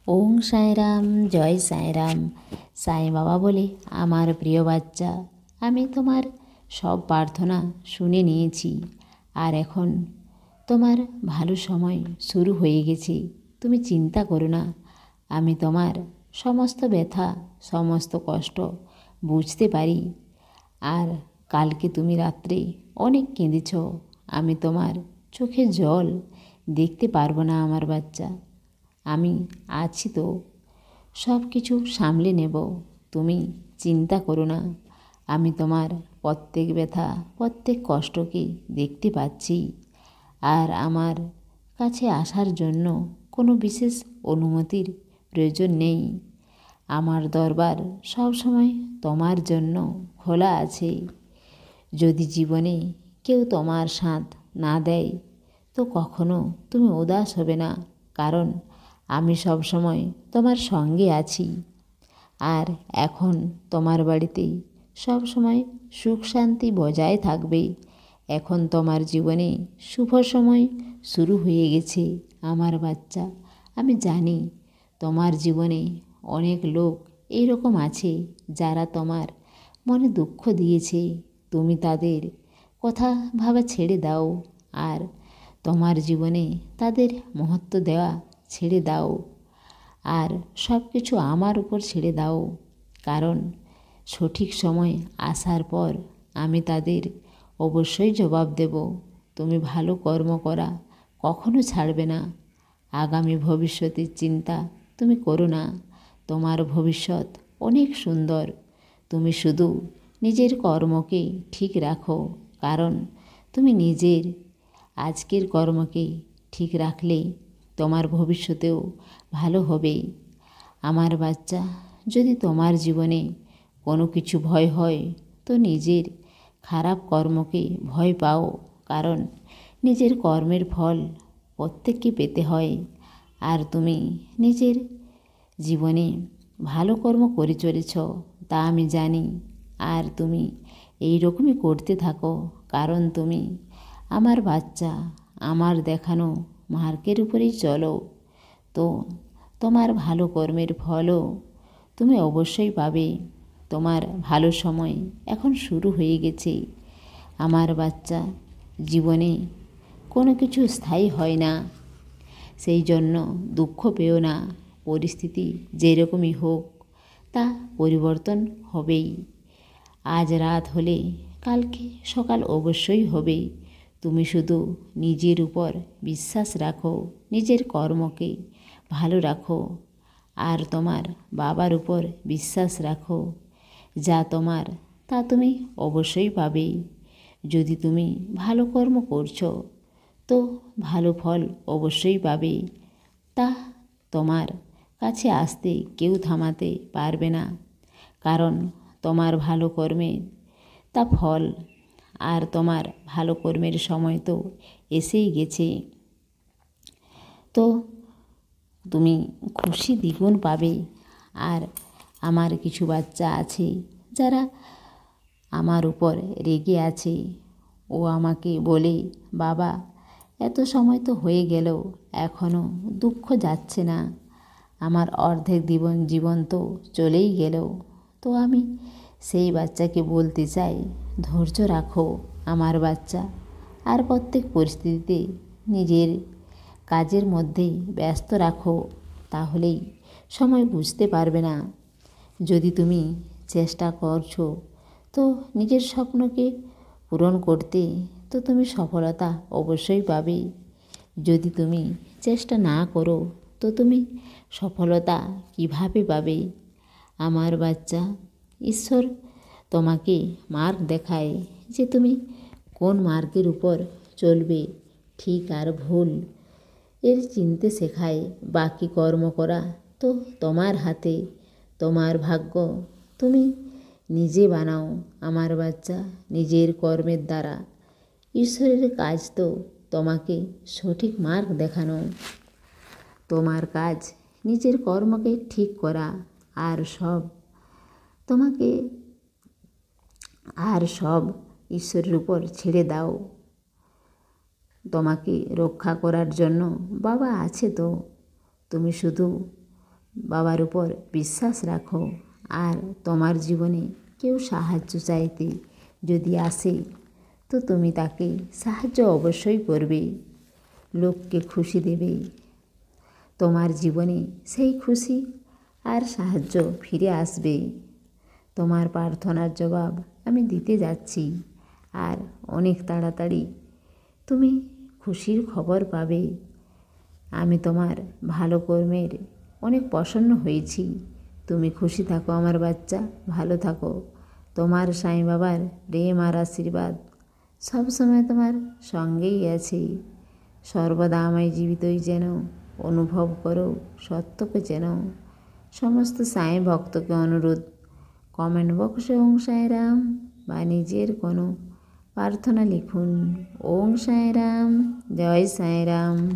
ওং সাঁইরাম, জয় সাঁইরাম। সাই বাবা বলে, আমার প্রিয় বাচ্চা, আমি তোমার সব প্রার্থনা শুনে নিয়েছি। আর এখন তোমার ভালো সময় শুরু হয়ে গেছে। তুমি চিন্তা করো না। আমি তোমার সমস্ত ব্যথা, সমস্ত কষ্ট বুঝতে পারি। আর কালকে তুমি রাত্রে অনেক কেঁদেছ। আমি তোমার চোখে জল দেখতে পারবো না আমার বাচ্চা। আমি আছি তো, সব কিছু সামলে নেব। তুমি চিন্তা করো না। আমি তোমার প্রত্যেক ব্যথা, প্রত্যেক কষ্টকে দেখতে পাচ্ছি। আর আমার কাছে আসার জন্য কোনো বিশেষ অনুমতির প্রয়োজন নেই। আমার দরবার সবসময় তোমার জন্য খোলা আছে। যদি জীবনে কেউ তোমার সাথ না দেয়, তো কখনো তুমি উদাস হবে না, কারণ আমি সবসময় তোমার সঙ্গে আছি। আর এখন তোমার বাড়িতে সবসময় সুখ শান্তি বজায় থাকবে। এখন তোমার জীবনে শুভ সময় শুরু হয়ে গেছে আমার বাচ্চা। আমি জানি তোমার জীবনে অনেক লোক এইরকম আছে যারা তোমার মনে দুঃখ দিয়েছে। তুমি তাদের কথা ভাবা ছেড়ে দাও, আর তোমার জীবনে তাদের মহত্ব দেওয়া ছেড়ে দাও। আর সব কিছু আমার উপর ছেড়ে দাও, কারণ সঠিক সময় আসার পর আমি তাদের অবশ্যই জবাব দেব। তুমি ভালো কর্ম করা কখনো ছাড়বে না। আগামী ভবিষ্যতের চিন্তা তুমি করো না। তোমার ভবিষ্যৎ অনেক সুন্দর। তুমি শুধু নিজের কর্মকে ঠিক রাখো, কারণ তুমি নিজের আজকের কর্মকে ঠিক রাখলে তোমার ভবিষ্যতেও ভালো হবে। আমার বাচ্চা, যদি তোমার জীবনে কোনো কিছু ভয় হয়, তো নিজের খারাপ কর্মকে ভয় পাও, কারণ নিজের কর্মের ফল প্রত্যেককে পেতে হয়। আর তুমি নিজের জীবনে ভালো কর্ম করে চলেছ, তা আমি জানি। আর তুমি এই রকমই করতে থাকো, কারণ তুমি আমার বাচ্চা। আমার দেখানো মার্গের উপরেই চলো, তো তোমার ভালো কর্মের ফলও তুমি অবশ্যই পাবে। তোমার ভালো সময় এখন শুরু হয়ে গেছে আমার বাচ্চা। জীবনে কোনো কিছু স্থায়ী হয় না, সেই জন্য দুঃখ পেও না। পরিস্থিতি যেরকমই হোক, তা পরিবর্তন হবেই। আজ রাত হলে কালকে সকাল অবশ্যই হবে। তুমি শুধু নিজের উপর বিশ্বাস রাখো, নিজের কর্মকে ভালো রাখো, আর তোমার বাবার উপর বিশ্বাস রাখো। যা তোমার, তা তুমি অবশ্যই পাবে। যদি তুমি ভালো কর্ম করছো, তো ভালো ফল অবশ্যই পাবে। তা তোমার কাছে আসতে কেউ থামাতে পারবে না, কারণ তোমার ভালো কর্মের তা ফল। আর তোমার ভালো কর্মের সময় তো এসেই গেছে। তো তুমি খুশি দ্বিগুণ পাবে। আর আমার কিছু বাচ্চা আছে যারা আমার উপর রেগে আছে। ও আমাকে বলে, বাবা, এত সময় তো হয়ে গেল, এখনও দুঃখ যাচ্ছে না। আমার অর্ধেক জীবন তো চলেই গেল। তো আমি সেই বাচ্চাকে বলতে চাই, ধৈর্য রাখো আমার বাচ্চা। আর প্রত্যেক পরিস্থিতিতে নিজের কাজের মধ্যেই ব্যস্ত রাখো, তাহলেই সময় বুঝতে পারবে না। যদি তুমি চেষ্টা করছো তো নিজের স্বপ্নকে পূরণ করতে, তো তুমি সফলতা অবশ্যই পাবে। যদি তুমি চেষ্টা না করো, তো তুমি সফলতা কিভাবে পাবে? আমার বাচ্চা, ঈশ্বর তোমাকে মার্গ দেখায় যে তুমি কোন মার্গের উপর চলবে। ঠিক আর ভুল এর চিনতে শেখায়। বাকি কর্ম করা তো তোমার হাতে, তোমার ভাগ্য তুমি নিজে বানাও আমার বাচ্চা, নিজের কর্মের দ্বারা। ঈশ্বরের কাজ তো তোমাকে সঠিক মার্গ দেখানো। তোমার কাজ নিজের কর্মকে ঠিক করা, আর তোমাকে সব ঈশ্বরের উপর ছেড়ে দাও। তোমাকে রক্ষা করার জন্য বাবা আছে তো। তুমি শুধু বাবার উপর বিশ্বাস রাখো। আর তোমার জীবনে কেউ সাহায্য চাইতে যদি আসে তো তুমি তাকে সাহায্য অবশ্যই করবে, লোককে খুশি দেবে। তোমার জীবনে সেই খুশি আর সাহায্য ফিরে আসবে। তোমার প্রার্থনার জবাব আমি দিতে যাচ্ছি, আর অনেক তাড়াতাড়ি তুমি খুশির খবর পাবে। আমি তোমার ভালো কর্মের অনেক প্রসন্ন হয়েছি। তুমি খুশি থাকো আমার বাচ্চা, ভালো থাকো। তোমার সাईं বাবার প্রেম আর আশীর্বাদ সবসময় তোমার সঙ্গেই আছে। সর্বদা আমায় জীবিতই যেন অনুভব করো, সত্যকে যেন। সমস্ত সাईं ভক্তকে অনুরোধ, কমেন্ট বক্সে ওং সাইরাম বা নিজের কোনো প্রার্থনা লিখুন। ওং সাইরাম, জয় সাইরাম।